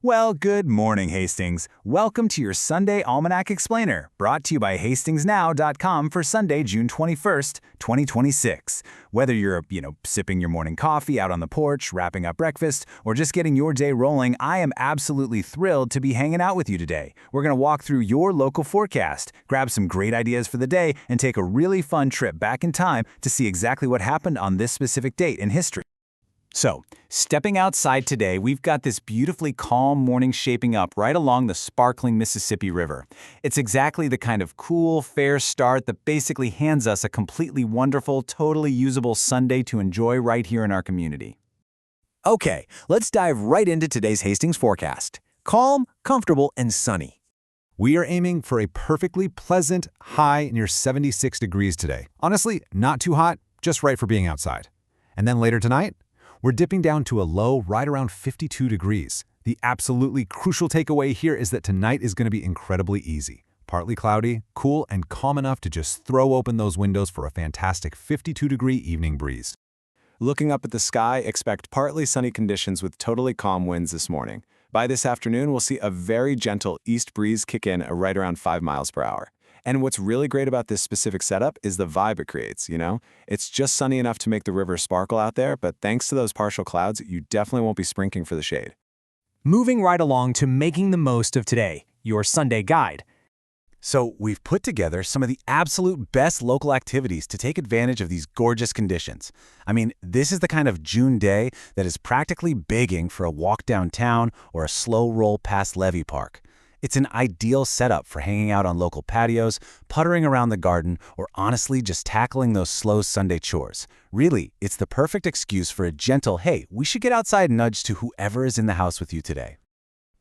Well, good morning, Hastings. Welcome to your Sunday Almanac Explainer, brought to you by HastingsNow.com for Sunday, June 21st, 2026. Whether you're, sipping your morning coffee out on the porch, wrapping up breakfast, or just getting your day rolling, I am absolutely thrilled to be hanging out with you today. We're going to walk through your local forecast, grab some great ideas for the day, and take a really fun trip back in time to see exactly what happened on this specific date in history. So, stepping outside today, we've got this beautifully calm morning shaping up right along the sparkling Mississippi River. It's exactly the kind of cool, fair start that basically hands us a completely wonderful, totally usable Sunday to enjoy right here in our community. Okay, let's dive right into today's Hastings forecast. Calm, comfortable, and sunny. We are aiming for a perfectly pleasant high near 76 degrees today. Honestly, not too hot, just right for being outside. And then later tonight, we're dipping down to a low right around 52 degrees. The absolutely crucial takeaway here is that tonight is going to be incredibly easy. Partly cloudy, cool, and calm enough to just throw open those windows for a fantastic 52-degree evening breeze. Looking up at the sky, expect partly sunny conditions with totally calm winds this morning. By this afternoon, we'll see a very gentle east breeze kick in at right around 5 miles per hour. And what's really great about this specific setup is the vibe it creates, It's just sunny enough to make the river sparkle out there, but thanks to those partial clouds, you definitely won't be sprinkling for the shade. Moving right along to making the most of today, your Sunday guide. So, we've put together some of the absolute best local activities to take advantage of these gorgeous conditions. I mean, this is the kind of June day that is practically begging for a walk downtown or a slow roll past Levee Park. It's an ideal setup for hanging out on local patios, puttering around the garden, or honestly just tackling those slow Sunday chores. Really, it's the perfect excuse for a gentle, hey, we should get outside nudge to whoever is in the house with you today.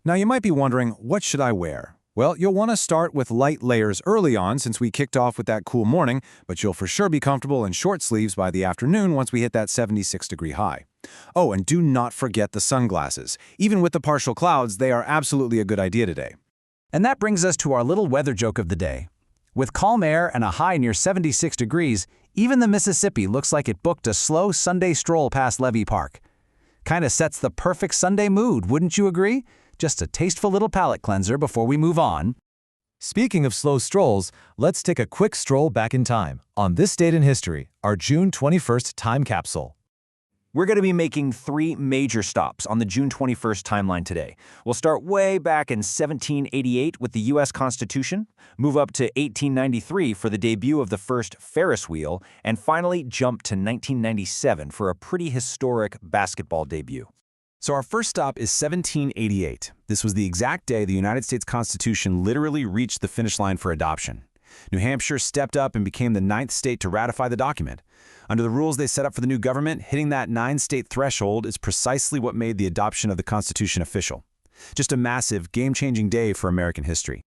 Now you might be wondering, what should I wear? Well, you'll want to start with light layers early on since we kicked off with that cool morning, but you'll for sure be comfortable in short sleeves by the afternoon once we hit that 76-degree high. Oh, and do not forget the sunglasses. Even with the partial clouds, they are absolutely a good idea today. And that brings us to our little weather joke of the day. With calm air and a high near 76 degrees, even the Mississippi looks like it booked a slow Sunday stroll past Levee Park. Kinda sets the perfect Sunday mood, wouldn't you agree? Just a tasteful little palate cleanser before we move on. Speaking of slow strolls, let's take a quick stroll back in time. On this date in history, our June 21st time capsule. We're going to be making 3 major stops on the June 21st timeline today. We'll start way back in 1788 with the U.S. Constitution, move up to 1893 for the debut of the first Ferris wheel, and finally jump to 1997 for a pretty historic basketball debut. So our first stop is 1788. This was the exact day the United States Constitution literally reached the finish line for adoption. New Hampshire stepped up and became the 9th state to ratify the document. Under the rules they set up for the new government, hitting that 9-state threshold is precisely what made the adoption of the Constitution official. Just a massive, game-changing day for American history.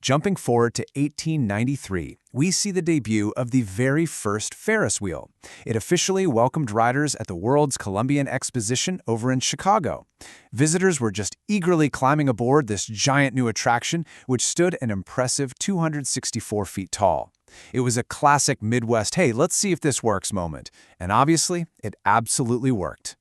Jumping forward to 1893, we see the debut of the very first Ferris wheel. It officially welcomed riders at the World's Columbian Exposition over in Chicago. Visitors were just eagerly climbing aboard this giant new attraction, which stood an impressive 264 feet tall. It was a classic Midwest, hey, let's see if this works moment. And obviously, it absolutely worked.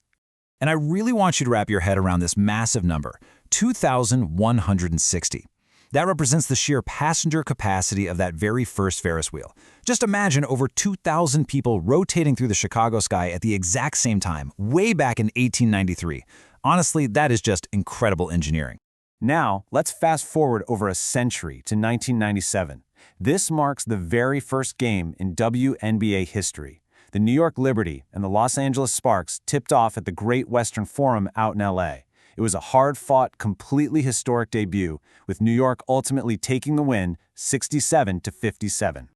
And I really want you to wrap your head around this massive number, 2,160. That represents the sheer passenger capacity of that very first Ferris wheel. Just imagine over 2,000 people rotating through the Chicago sky at the exact same time, way back in 1893. Honestly, that is just incredible engineering. Now, let's fast forward over a century to 1997. This marks the very first game in WNBA history. The New York Liberty and the Los Angeles Sparks tipped off at the Great Western Forum out in LA. It was a hard-fought, completely historic debut, with New York ultimately taking the win 67-57.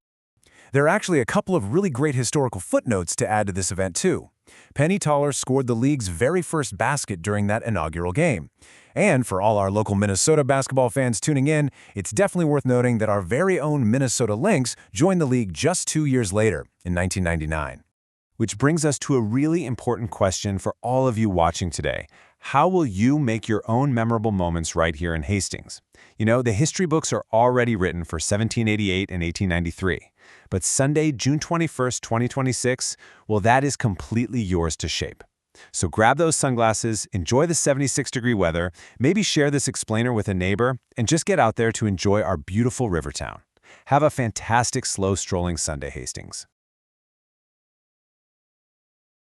There are actually a couple of really great historical footnotes to add to this event, too. Penny Toller scored the league's very first basket during that inaugural game. And for all our local Minnesota basketball fans tuning in, it's definitely worth noting that our very own Minnesota Lynx joined the league just 2 years later, in 1999. Which brings us to a really important question for all of you watching today. How will you make your own memorable moments right here in Hastings? The history books are already written for 1788 and 1893. But Sunday, June 21st, 2026, well, that is completely yours to shape. So grab those sunglasses, enjoy the 76-degree weather, maybe share this explainer with a neighbor, and just get out there to enjoy our beautiful river town. Have a fantastic slow strolling Sunday, Hastings.